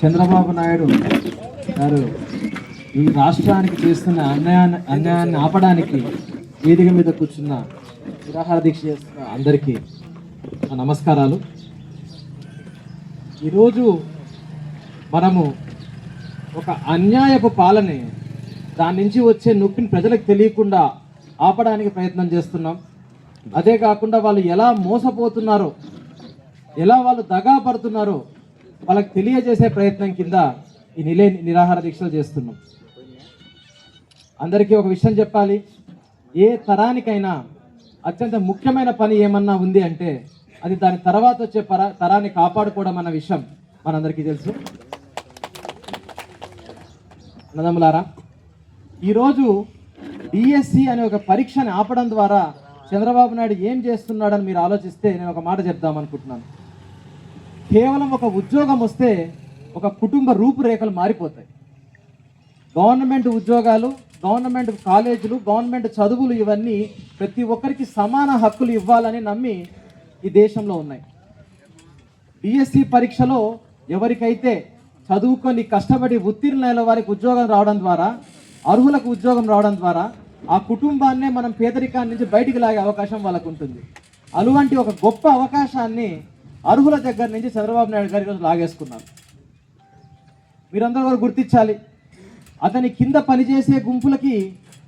చంద్రబాబు నాయుడు గారు ఈ రాష్ట్రానికి చేస్తున్న అన్యాయాన్ని ఆపడానికి వేదిక మీద కూర్చున్న నిరాహార దీక్ష చేస్తున్న అందరికీ నమస్కారాలు. ఈరోజు మనము ఒక అన్యాయపు పాలనే దాని నుంచి వచ్చే నొప్పిని ప్రజలకు తెలియకుండా ఆపడానికి ప్రయత్నం చేస్తున్నాం. అదే కాకుండా వాళ్ళు ఎలా మోసపోతున్నారో, ఎలా వాళ్ళు దగా పడుతున్నారో వాళ్ళకి తెలియజేసే ప్రయత్నం కింద ఈ నిరాహార దీక్షలు చేస్తున్నాం. అందరికీ ఒక విషయం చెప్పాలి, ఏ తరానికైనా అత్యంత ముఖ్యమైన పని ఏమన్నా ఉంది అంటే అది దాని తర్వాత వచ్చే తరాన్ని కాపాడుకోవడం అన్న విషయం మనందరికీ తెలుసు. అన్నదమ్ములారా, ఈరోజు డిఎస్సి అనే ఒక పరీక్షని ఆపడం ద్వారా చంద్రబాబు నాయుడు ఏం చేస్తున్నాడని మీరు ఆలోచిస్తే నేను ఒక మాట చెప్దామనుకుంటున్నాను. కేవలం ఒక ఉద్యోగం వస్తే ఒక కుటుంబ రూపురేఖలు మారిపోతాయి. గవర్నమెంట్ ఉద్యోగాలు, గవర్నమెంట్ కాలేజీలు, గవర్నమెంట్ చదువులు ఇవన్నీ ప్రతి ఒక్కరికి సమాన హక్కులు ఇవ్వాలని నమ్మి ఈ దేశంలో ఉన్నాయి. డిఎస్సి పరీక్షలో ఎవరికైతే చదువుకొని కష్టపడి ఉత్తీర్ణులైన వారికి ఉద్యోగం రావడం ద్వారా, అర్హులకు ఉద్యోగం రావడం ద్వారా ఆ కుటుంబాన్నే మనం పేదరికాన్ని నుంచి బయటికి లాగే అవకాశం వాళ్ళకు ఉంటుంది. అటువంటి ఒక గొప్ప అవకాశాన్ని అర్హుల దగ్గర నుంచి చంద్రబాబు నాయుడు గారు ఈరోజు లాగేసుకున్నారు. మీరందరూ కూడా గుర్తించాలి, అతని కింద పనిచేసే గుంపులకి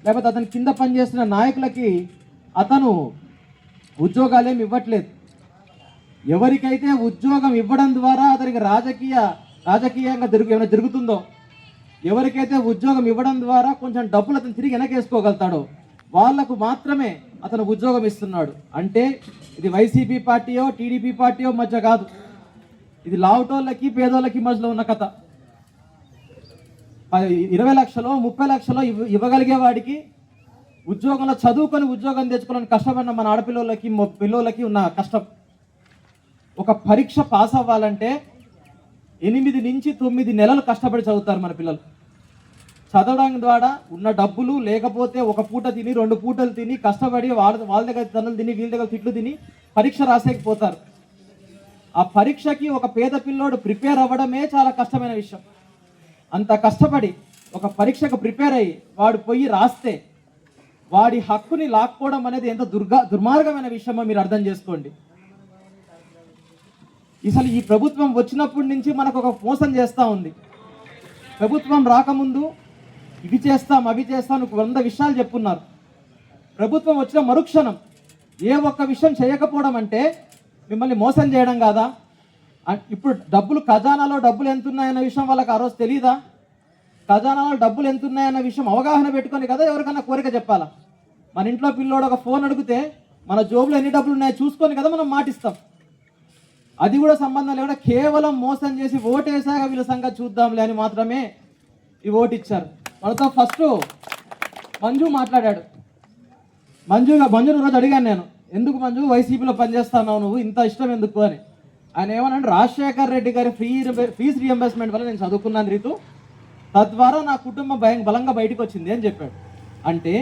లేకపోతే అతని కింద పనిచేస్తున్న నాయకులకి అతను ఉద్యోగాలేమి ఇవ్వట్లేదు. ఎవరికైతే ఉద్యోగం ఇవ్వడం ద్వారా అతనికి రాజకీయంగా ఏమైనా జరుగుతుందో, ఎవరికైతే ఉద్యోగం ఇవ్వడం ద్వారా కొంచెం డబ్బులు అతను తిరిగి వెనకేసుకోగలుగుతాడో వాళ్లకు మాత్రమే అతను ఉద్యోగం ఇస్తున్నాడు. అంటే ఇది వైసీపీ పార్టీయో టీడీపీ పార్టీయో మధ్య కాదు, ఇది లావుటోళ్ళకి పేదోళ్ళకి మధ్యలో ఉన్న కథ. 20 లక్షలు 30 లక్షలు ఇవ్వగలిగే వాడికి ఉద్యోగంలో చదువుకొని ఉద్యోగం తెచ్చుకోవాలని కష్టపడిన మన ఆడపిల్లలకి పిల్లలకి ఉన్న కష్టం. ఒక పరీక్ష పాస్ అవ్వాలంటే 8 నుంచి 9 నెలలు కష్టపడి చదువుతారు మన పిల్లలు. చదవడం ద్వారా ఉన్న డబ్బులు లేకపోతే ఒక పూట తిని 2 పూటలు తిని కష్టపడి వాళ్ళ దగ్గర తన్నులు తిని వీళ్ళ దగ్గర తిట్లు తిని పరీక్ష రాసేకపోతారు. ఆ పరీక్షకి ఒక పేద పిల్లోడు ప్రిపేర్ అవ్వడమే చాలా కష్టమైన విషయం. అంత కష్టపడి ఒక పరీక్షకు ప్రిపేర్ అయ్యి వాడు పోయి రాస్తే వాడి హక్కుని లాక్కోవడం అనేది ఎంత దుర్మార్గమైన విషయమో మీరు అర్థం చేసుకోండి. అసలు ఈ ప్రభుత్వం వచ్చినప్పటి నుంచి మనకు ఒక మోసం చేస్తూ ఉంది. ప్రభుత్వం రాకముందు ఇవి చేస్తాం అవి చేస్తాం 100 విషయాలు చెప్పున్నారు. ప్రభుత్వం వచ్చిన మరుక్షణం ఏ ఒక్క విషయం చేయకపోవడం అంటే మిమ్మల్ని మోసం చేయడం కాదా? ఇప్పుడు డబ్బులు ఖజానాలో డబ్బులు ఎంత ఉన్నాయన్న విషయం వాళ్ళకి ఆ రోజు తెలీదా? ఖజానాలో డబ్బులు ఎంత ఉన్నాయన్న విషయం అవగాహన పెట్టుకొని కదా ఎవరికన్నా కోరిక చెప్పాలా? మన ఇంట్లో పిల్లోడు ఒక ఫోన్ అడిగితే మన జోబులో ఎన్ని డబ్బులు ఉన్నాయో చూసుకొని కదా మనం మాటిస్తాం. అది కూడా సంబంధం లేకుండా కేవలం మోసం చేసి ఓటేసాక వీళ్ళ సంగతి చూద్దాంలే అని మాత్రమే ఈ ఓటు ఇచ్చారు. మనతో ఫస్ట్ మంజు మాట్లాడాడు. మంజును రోజు అడిగాను నేను, ఎందుకు మంజు వైసీపీలో పనిచేస్తున్నావు నువ్వు, ఇంత ఇష్టం ఎందుకు అని. ఆయన ఏమన్నాడు, రాజశేఖర్ రెడ్డి గారి ఫీజు రియంబర్స్మెంట్ వల్ల నేను చదువుకున్నాను రీతు, తద్వారా నా కుటుంబం బలంగా బయటకు వచ్చింది అని చెప్పాడు. అంటే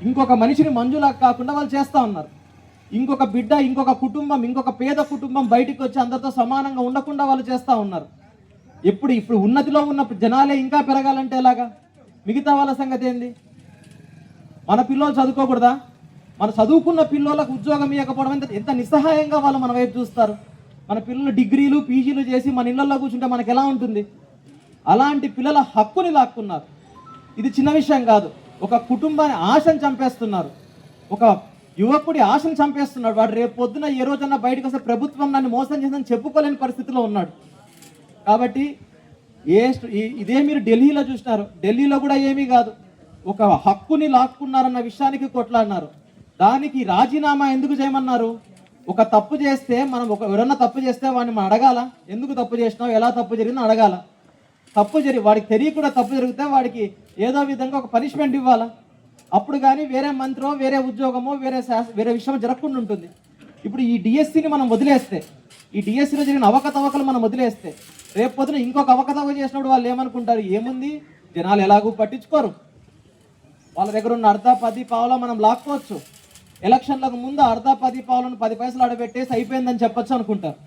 ఇంకొక మనిషిని మంజులాగా కాకుండా వాళ్ళు చేస్తూ ఉన్నారు. ఇంకొక బిడ్డ, ఇంకొక కుటుంబం, ఇంకొక పేద కుటుంబం బయటికి వచ్చి అందరితో సమానంగా ఉండకుండా వాళ్ళు చేస్తూ ఉన్నారు. ఇప్పుడు ఉన్నతిలో ఉన్న జనాలే ఇంకా పెరగాలంటే ఎలాగా? మిగతా వాళ్ళ సంగతి ఏంది? మన పిల్లలు చదువుకోకూడదా? మన చదువుకున్న పిల్లలకు ఉద్యోగం ఇవ్వకపోవడం ఎంత నిస్సహాయంగా వాళ్ళు మన వైపు చూస్తారు. మన పిల్లలు డిగ్రీలు పీజీలు చేసి మన ఇళ్లలో కూర్చుంటే మనకు ఎలా ఉంటుంది? అలాంటి పిల్లల హక్కుని లాక్కున్నారు. ఇది చిన్న విషయం కాదు. ఒక కుటుంబాన్ని ఆశను చంపేస్తున్నారు. ఒక యువకుడి ఆశను చంపేస్తున్నాడు. వాడు రేపు పొద్దున ఏ రోజన్నా బయటకు వస్తే ప్రభుత్వం నన్ను మోసం చేసిందని చెప్పుకోలేని పరిస్థితిలో ఉన్నాడు. కాబట్టి ఇదే మీరు ఢిల్లీలో చూసినారు. ఢిల్లీలో కూడా ఏమీ కాదు, ఒక హక్కుని లాక్కున్నారన్న విషయానికి కొట్లాడినారు. దానికి రాజీనామా ఎందుకు చేయమన్నారు? ఒక తప్పు చేస్తే మనం ఎవరన్నా తప్పు చేస్తే వాడిని మనం అడగాల, ఎందుకు తప్పు చేసినావు, ఎలా తప్పు జరిగిందో అడగాల. వాడికి తెలియకుండా తప్పు జరిగితే వాడికి ఏదో విధంగా ఒక పనిష్మెంట్ ఇవ్వాలా. అప్పుడు కానీ వేరే మంత్రో వేరే ఉద్యోగమో వేరే విషయం జరగకుండా ఉంటుంది. ఇప్పుడు ఈ డిఎస్సిని మనం వదిలేస్తే, ఈ డిఎస్సిలో జరిగిన అవకతవకలు మనం వదిలేస్తే రేపు పొద్దున ఇంకొక అవకతవక చేసినప్పుడు వాళ్ళు ఏమనుకుంటారు, ఏముంది జనాలు ఎలాగూ పట్టించుకోరు, వాళ్ళ దగ్గర ఉన్న అర్ధ 10 పావులా మనం లాక్కోవచ్చు, ఎలక్షన్లకు ముందు అర్ధ 10 పావులను 10 పైసలు ఆడబెట్టేసి అయిపోయిందని చెప్పొచ్చు అనుకుంటారు.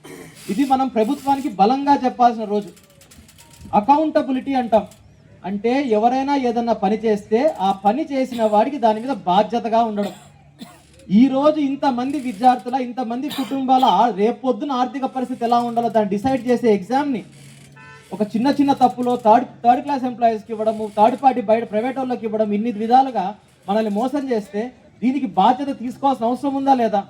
ఇది మనం ప్రభుత్వానికి బలంగా చెప్పాల్సిన రోజు. అకౌంటబిలిటీ అంటాం. అంటే ఎవరైనా ఏదన్నా పని చేస్తే ఆ పని చేసిన వాడికి దాని మీద బాధ్యతగా ఉండడం. ఈరోజు ఇంతమంది విద్యార్థుల, ఇంతమంది కుటుంబాల రేపొద్దున ఆర్థిక పరిస్థితి ఎలా ఉండాలో దాన్ని డిసైడ్ చేసే ఎగ్జామ్ని ఒక చిన్న చిన్న తప్పులో థర్డ్ క్లాస్ ఎంప్లాయీస్కి ఇవ్వడము, థర్డ్ పార్టీ బయట ప్రైవేట్ వాళ్ళకి ఇవ్వడం, ఇన్ని విధాలుగా మనల్ని మోసం చేస్తే దీనికి బాధ్యత తీసుకోవాల్సిన అవసరం ఉందా లేదా?